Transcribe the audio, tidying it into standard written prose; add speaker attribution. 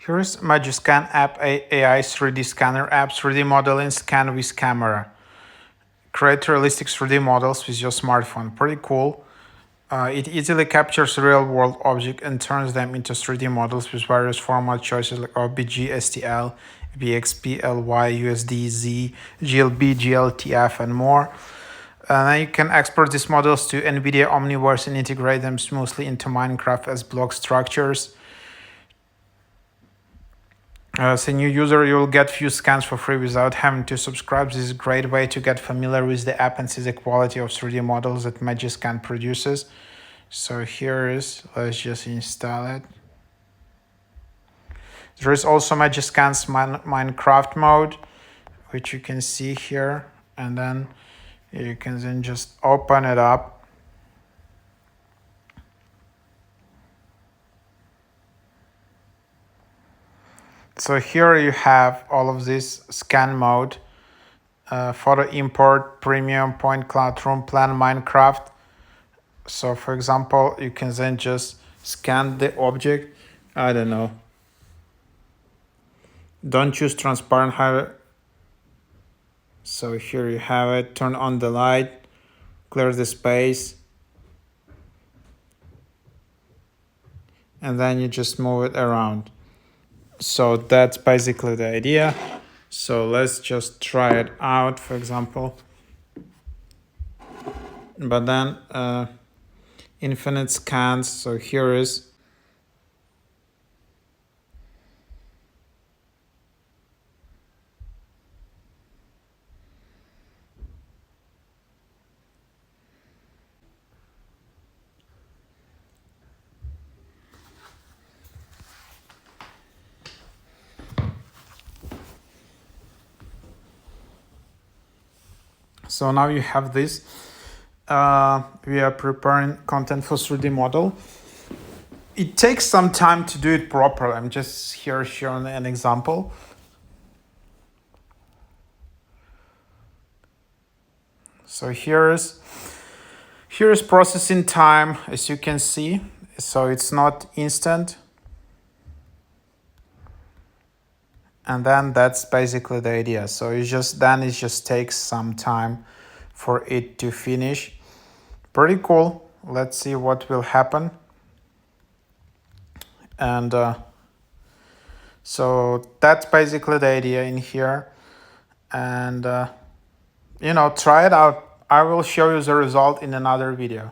Speaker 1: Here's MagiScan app AI 3D scanner app, 3D modeling, scan with camera. Create realistic 3D models with your smartphone. Pretty cool. It easily captures real-world objects and turns them into 3D models with various format choices like OBJ, STL, VXP, LY, USD, Z, GLB, GLTF, and more. Then you can export these models to NVIDIA Omniverse and integrate them smoothly into Minecraft as block structures. As a new user, you'll get few scans for free without having to subscribe. This is a great way to get familiar with the app and see the quality of 3D models that MagiScan produces. So let's just install it. There is also MagiScan's Minecraft mode, which you can see here. And then you can then just open it up. So here you have all of this scan mode, photo import, premium, point cloud, room plan, Minecraft. So for example, you can then just scan the object. I don't know. Don't choose transparent highlight. So here you have it. Turn on the light, clear the space. And then you just move it around. So that's basically the idea. So let's just try it out, for example. But then infinite scans. So here is so now you have this. We are preparing content for 3D model. It takes some time to do it properly. I'm just here showing an example. So here is processing time, as you can see. So it's not instant. And then that's basically the idea. So it just takes some time for it to finish. Pretty cool. Let's see what will happen. And so that's basically the idea in here. And try it out. I will show you the result in another video.